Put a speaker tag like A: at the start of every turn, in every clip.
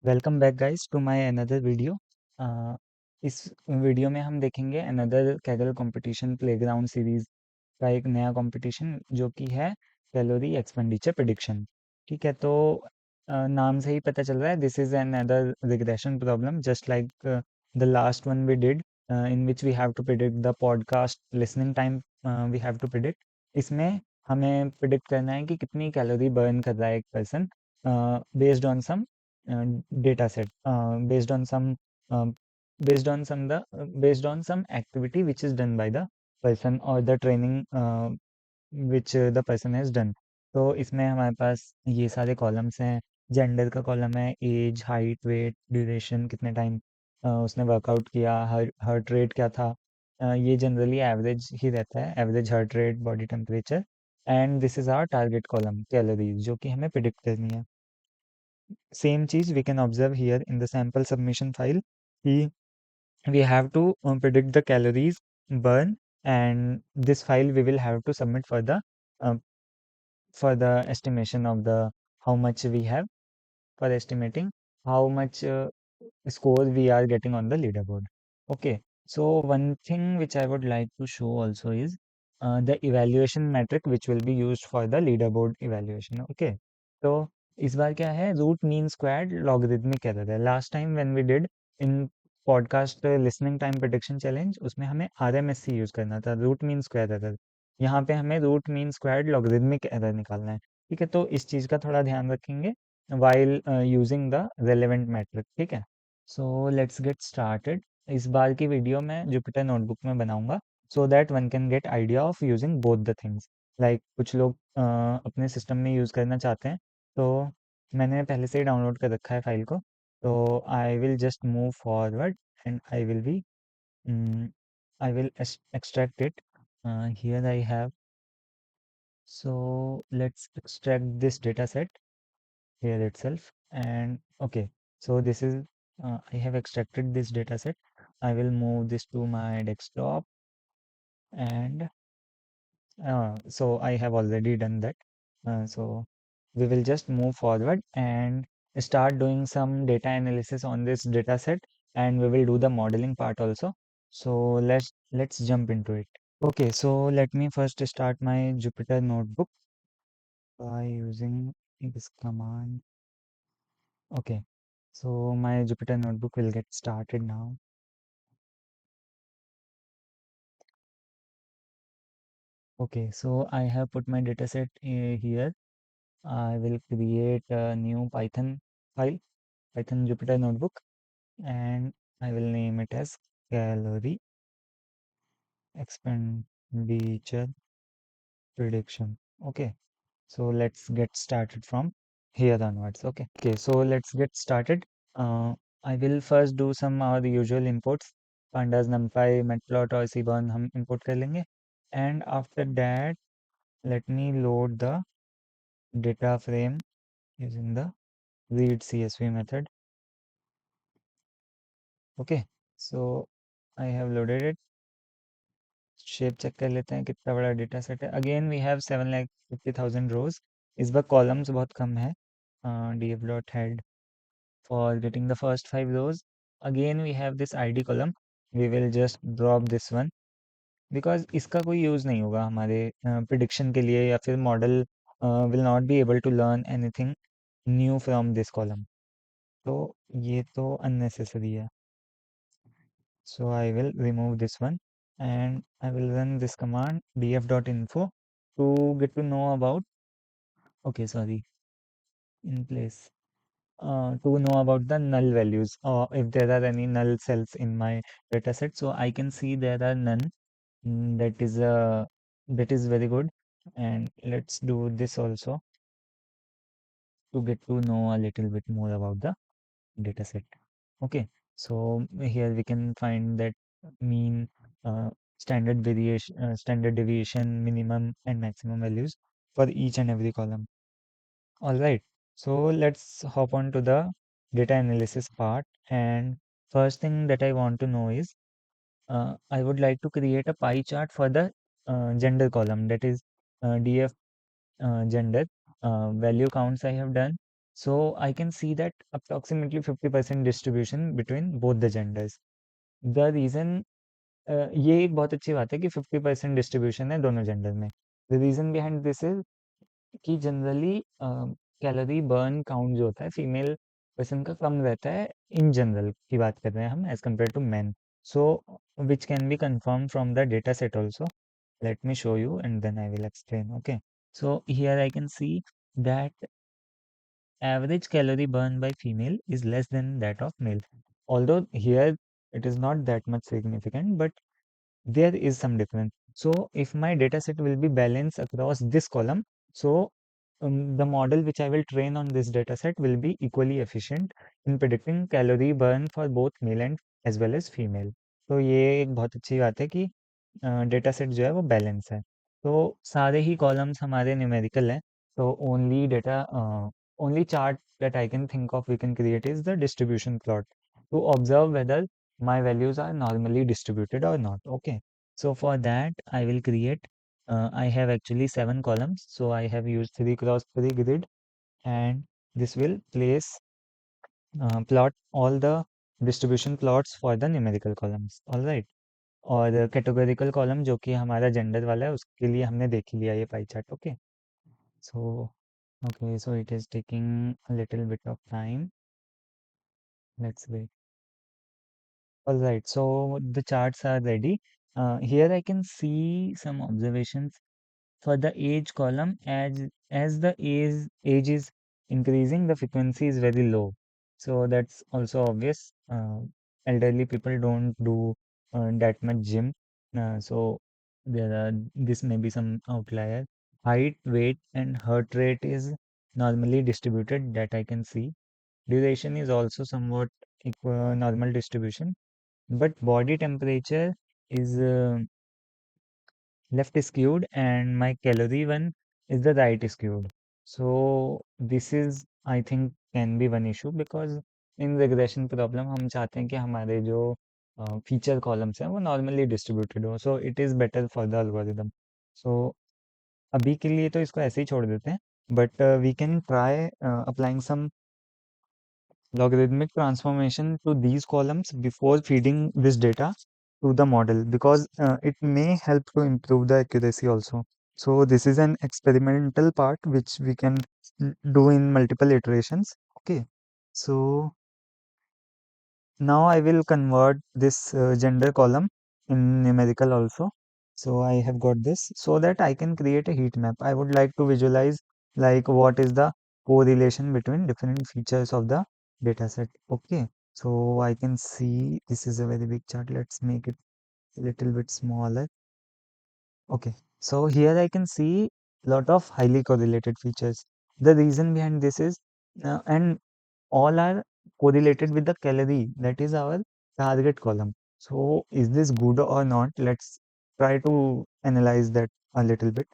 A: Welcome back guys to my another video. इस वीडियो में हम देखेंगे another Kaggle competition playground series का एक नया कंपटीशन जो कि है कैलोरी एक्सपेंडिचर प्रिडिक्शन। ठीक है, तो नाम से ही पता चल रहा है this is another regression problem just like the last one we did, in which we have to predict the podcast listening time. We have to predict, इसमें हमें प्रिडिक्ट करना है कि कितनी कैलोरी बर्न कर रहा है एक person based on some data set, uh, based on some the based on some activity which is done by the person or the training which the person has done। तो इसमें हमारे पास ये सारे columns हैं। जेंडर का column है, age, height, weight, duration, कितने time उसने वर्कआउट किया, हार्ट रेट क्या था। ये जनरली एवरेज ही रहता है, average heart rate, body temperature. And this is our target column calories जो कि हमें प्रिडिक्ट करनी है। Same cheese we can observe here in the sample submission file. We have to predict the calories burn, and this file we will have to submit uh, for the estimation of the how much we have, for estimating how much score we are getting on the leaderboard. Okay, so one thing which I would like to show also is the evaluation metric which will be used for the leaderboard evaluation. Okay, so इस बार क्या है, root mean squared logarithmic error है। Last time when we did in podcast listening time prediction challenge, उसमें हमें RMSE use करना था, root mean square error. यहाँ पे हमें root mean squared logarithmic error निकालना है। ठीक है, तो इस चीज़ का थोड़ा ध्यान रखेंगे while using the relevant metric। ठीक है, so let's get started। इस बार की वीडियो मैं जुपिटर नोटबुक में बनाऊंगा so that one can get idea of using both the things। like कुछ लोग अपने सिस्टम में यूज़ करना चाहते हैं, तो मैंने पहले से ही डाउनलोड कर रखा है फाइल को। तो I will just move forward and I will be I will extract it। Here I have, so let's extract this data set here itself. And okay, so this is I have extracted this data set. I will move this to my desktop, and so I have already done that। So we will just move forward and start doing some data analysis on this data set, and we will do the modeling part also। So let's jump into it। Okay, so let me first start my Jupyter notebook by using this command। Okay, so my Jupyter notebook will get started now। Okay, so I have put my dataset here। I will create a new Python file, Python Jupyter notebook, and I will name it as calorie expenditure prediction। Okay, so let's get started from here onwards। Okay, so let's get started। I will first do some our usual imports, pandas, numpy, matplot और seaborn हम import कर लेंगे। And after that, let me load the data frame using the read CSV method। Okay, so I have loaded it। Shape check कर लेते हैं कितना बड़ा data set है। Again we have 7,50,000 rows. इस बार कॉलम्स बहुत कम है। df dot head for getting the first 5 rows। again we have this id column। we will just drop this one because इसका कोई यूज़ नहीं होगा हमारे प्रिडिक्शन के लिए, या फिर model will not be able to learn anything new from this column। तो ये तो unnecessary है। So I will remove this one, and I will run this command df.info to get to know about, okay, sorry, in place, to know about the null values, or if there are any null cells in my dataset. So I can see there are none। That is very good, and let's do this also to get to know a little bit more about the dataset। Okay, so here we can find that mean, uh, standard deviation, minimum and maximum values for each and every column। All right, so let's hop on to the data analysis part. And first thing that I want to know is, I would like to create a pie chart for the gender column, that is df gender value counts I have done, So I can see that approximately 50% distribution between both the genders. The reason ये एक बहुत अच्छी बात है कि 50% distribution है दोनों gender में. The reason behind this is कि जनरली कैलोरी बर्न काउंट जो होता है फीमेल पर्सन का कम रहता है इन जनरल की बात कर रहे हैं हम as compare to man. So which can be confirm from the data set also. Let me show you and then I will explain. Okay. So here I can see that average calorie burned by female is less than that of male. Although here it is not that much significant, but there is some difference. So if my data set will be balanced across this column, so the model which I will train on this data set will be equally efficient in predicting calorie burn for both male and as well as female. तो ये एक बहुत अच्छी बात है कि data set जो है वो बैलेंस है. तो सारे ही कॉलम्स हमारे न्यूमेरिकल हैं. तो only chart that I can think of we can create is the distribution plot to observe whether my values are normally distributed or not. Okay. So for that, I will create, I have actually 7 columns. So I have used 3 cross 3 grid, and this will plot all the distribution plots for the numerical columns. All right. और categorical column जो कि हमारा gender वाला है उसके लिए हमने देख ही लिया ये pie chart. Okay. So okay, so it is taking a little bit of time. Let's wait. All right, so the charts are ready. Here I can see some observations for the age column. As the age is increasing, the frequency is very low. So that's also obvious. Elderly people don't do that much gym. So this may be some outlier. Height, weight, and heart rate is normally distributed, that I can see. Duration is also somewhat equal, normal distribution, but body temperature is left skewed and my calorie one is the right skewed. So this is I think can be one issue because in regression problem हम चाहते हैं कि हमारे जो feature columns हैं वो normally distributed हो. So it is better for the algorithm. So अभी के लिए तो इसको ऐसे ही छोड़ देते हैं, but we can try applying some logarithmic transformation to these columns before feeding this data to the model, because it may help to improve the accuracy also. So this is an experimental part which we can do in multiple iterations. Okay. So now I will convert this gender column in numerical also. So I have got this so that I can create a heat map. I would like to visualize like what is the correlation between different features of the data set. Okay. So I can see this is a very big chart. Let's make it a little bit smaller. Okay. So here I can see lot of highly correlated features. The reason behind this is, and all are correlated with the calorie, that is our target column. So is this good or not? Let's try to analyze that a little bit.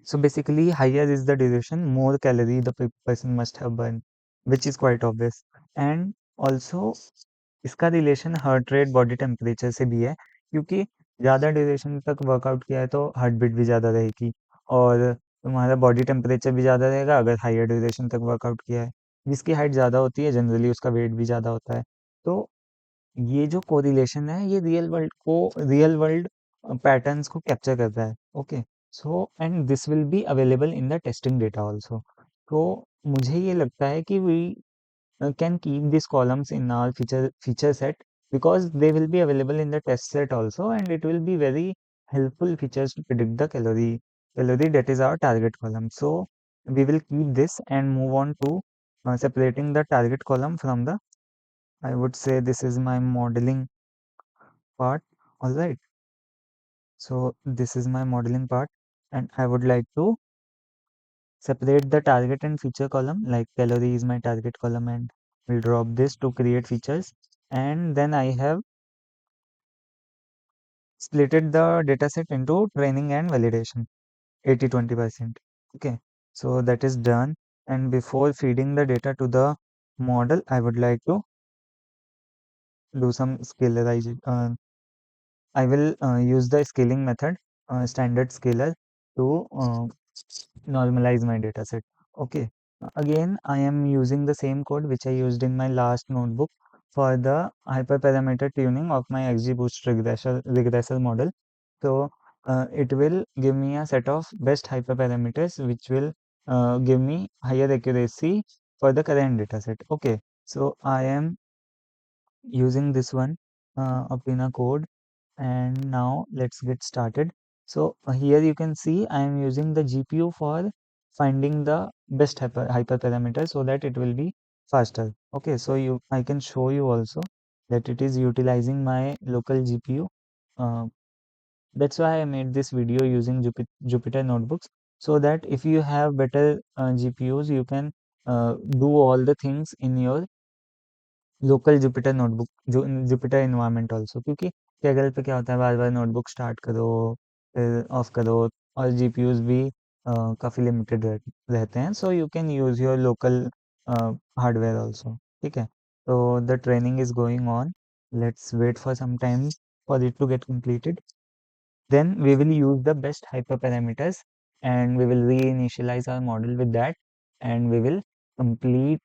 A: So basically higher is the duration, more calorie the person must have burned, which is quite obvious. And also इसका relation heart rate body temperature से भी है, क्योंकि ज़्यादा duration तक workout किया है तो हार्ट बीट भी ज़्यादा रहेगी और तुम्हारा बॉडी टेम्परेचर भी ज़्यादा रहेगा अगर हायर ड्यूरेशन तक वर्कआउट किया है. जिसकी हाइट ज़्यादा होती है जनरली उसका वेट भी ज़्यादा होता है. तो ये जो कोरिलेशन है ये रियल वर्ल्ड पैटर्न्स को कैप्चर करता है. Okay. So and this will be available in the testing data also. तो मुझे ये लगता है कि we can keep these columns in our feature set because they will be available in the test set also, and it will be very helpful features to predict the calorie that is our target column. So we will keep this and move on to separating the target column from the, I would say this is my modeling part. All right. So this is my modeling part, and I would like to separate the target and feature column, like calorie is my target column and we'll drop this to create features. And then I have splitted the dataset into training and validation, 80-20%. Okay, so that is done. And before feeding the data to the model, I would like to do some scalarization. I will use the scaling method, standard scaler, to normalize my dataset. Okay. Again, I am using the same code which I used in my last notebook for the hyperparameter tuning of my XGBoost regressor model. So it will give me a set of best hyperparameters which will give me higher accuracy for the current dataset. Okay, so I am using this one up in a code, and now let's get started. So here you can see I am using the GPU for finding the best hyperparameter so that it will be faster. Okay, so I can show you also that it is utilizing my local GPU. Uh, that's why I made this video using Jupyter notebooks, so that if you have better GPUs, you can do all the things in your local Jupyter notebook जो Jupiter environment also, क्योंकि Kaggle पे क्या होता है बार बार notebook start करो फिर of करो, और जीपीयूज भी काफ़ी लिमिटेड रहते हैं, so you can use your local hardware also. ठीक है, तो the training is going on. Let's wait for some time for it to get completed. Then we will use the best hyperparameters and we will reinitialize our model with that, and complete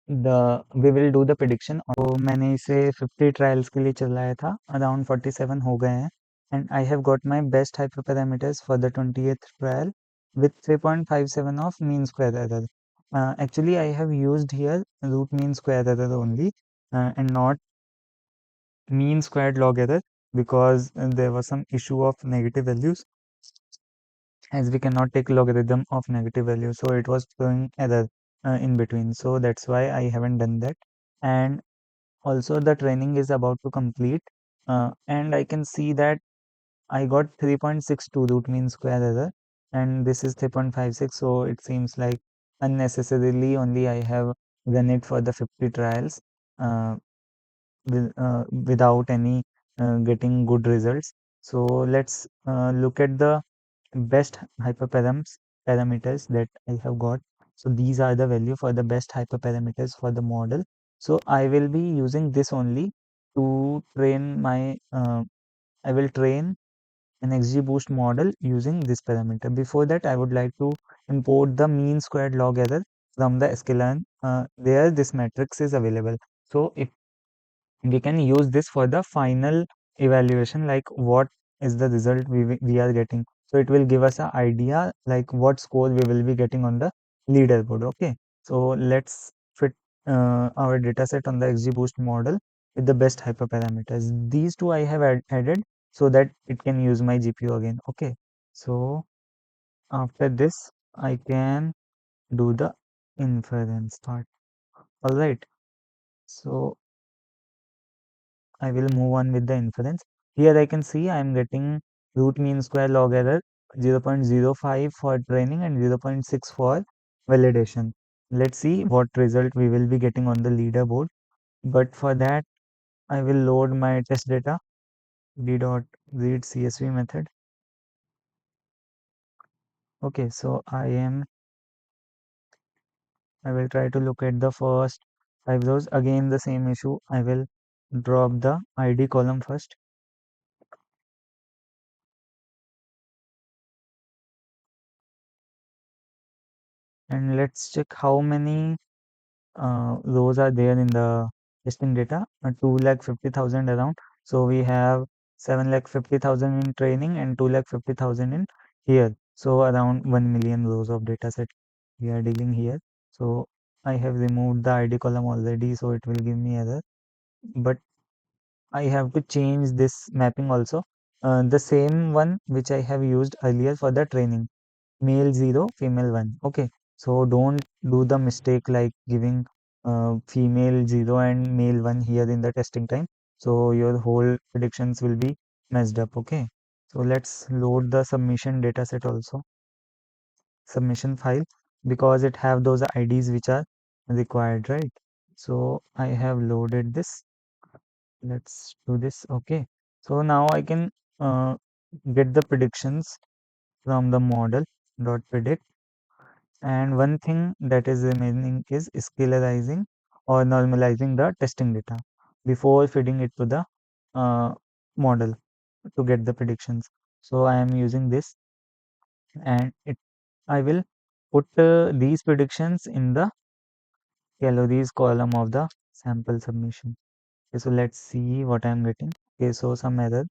A: we will do the prediction. तो मैंने इसे 50 trials के लिए चलाया था, around 47 हो गए हैं, and I have got my best hyperparameters for the 20th trial with 3.57 of mean square error. Actually, I have used here root mean square error only, and not mean squared log error, because there was some issue of negative values, as we cannot take logarithm of negative value, so it was throwing error in between, so that's why I haven't done that. And also the training is about to complete, and I can see that I got 3.62 root mean square error, and this is 3.56, so it seems like unnecessarily only I have run it for the 50 trials uh, without any getting good results. So let's look at the best parameters that I have got. So these are the value for the best hyperparameters for the model. So I will be using this only to train my I will train an XGBoost model using this parameter. Before that, I would like to import the mean squared log error from the scikit-learn. There this matrix is available. So if we can use this for the final evaluation, like what is the result we are getting, so it will give us an idea like what score we will be getting on the leaderboard. Okay, so let's fit our data set on the XGBoost model with the best hyperparameters. These two I have added so that it can use my GPU again. Okay, so after this I can do the inference part. All right, so I will move on with the inference. Here I can see I am getting root mean square log error 0.05 for training and 0.6 for validation. Let's see what result we will be getting on the leaderboard. But for that, I will load my test data d.read CSV method. Okay, so I will try to look at the first 5 rows. Again, the same issue. I will drop the ID column first. And let's check how many rows are there in the testing data. 2,50,000 around. So we have 7,50,000 in training and 2,50,000 in here. So around 1 million rows of data set we are dealing here. So I have removed the ID column already, so it will give me error. But I have to change this mapping also. The same one which I have used earlier for the training. Male 0, female 1. Okay, so don't do the mistake like giving female 0 and male 1 here in the testing time. So your whole predictions will be messed up. Okay, so let's load the submission dataset also, submission file, because it have those IDs which are required, right? So I have loaded this. Let's do this. Okay, so now I can uh, get the predictions from the model dot predict. And one thing that is remaining is scalarizing or normalizing the testing data before feeding it to the uh, model to get the predictions. So I am using this, and I will put these predictions in the calories column of the sample submission. Okay, so let's see what I'm getting. Okay, so some error.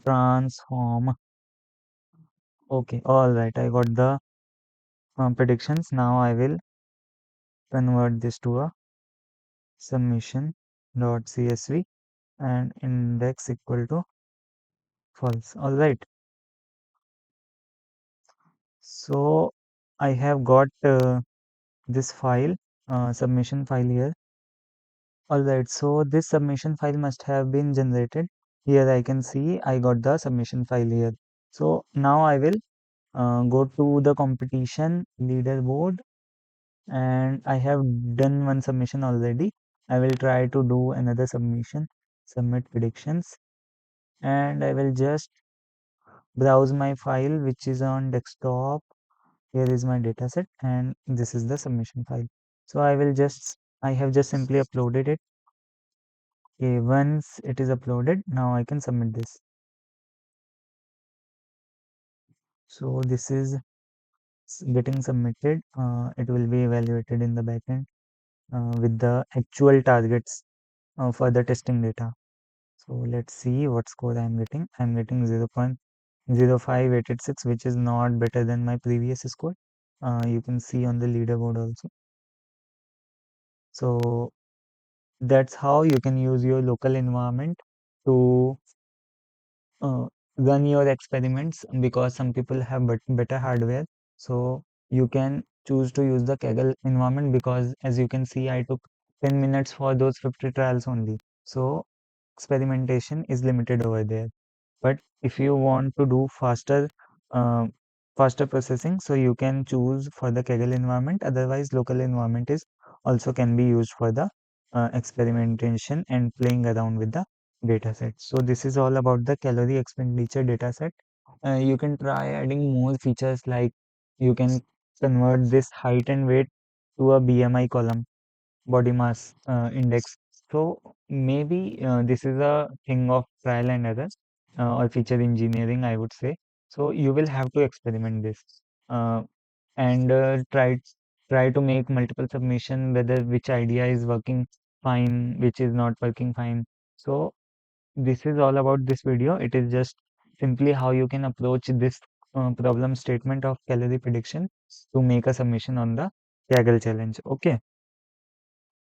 A: Transform. Okay, all right. I got the predictions. Now I will convert this to a submission.csv and index equal to false. All right. So I have got this file, submission file here. Alright, so this submission file must have been generated. Here I can see I got the submission file here. So now I will go to the competition leaderboard and I have done one submission already. I will try to do another submission, submit predictions, and I will just browse my file which is on desktop. Here is my dataset and this is the submission file. So I have just simply uploaded it. Okay, once it is uploaded, now I can submit this. So this is getting submitted. It will be evaluated in the backend with the actual targets for the testing data. So let's see what score I am getting. I am getting 0.05886, which is not better than my previous score. You can see on the leaderboard also. So that's how you can use your local environment to uh, run your experiments, because some people have better hardware. So you can choose to use the Kaggle environment, because as you can see, I took 10 minutes for those 50 trials only. So experimentation is limited over there. But if you want to do uh, faster processing, so you can choose for the Kaggle environment. Otherwise, local environment is also can be used for the experimentation and playing around with the dataset. So this is all about the calorie expenditure dataset. You can try adding more features, like you can convert this height and weight to a BMI column, body mass index. So maybe this is a thing of trial and error or feature engineering, I would say. So you will have to experiment this uh, and try to make multiple submission, whether which idea is working fine, which is not working fine. So this is all about this video. It is just simply how you can approach this problem statement of calorie prediction to make a submission on the Kaggle challenge. Okay.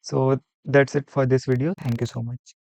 A: So that's it for this video. Thank you so much.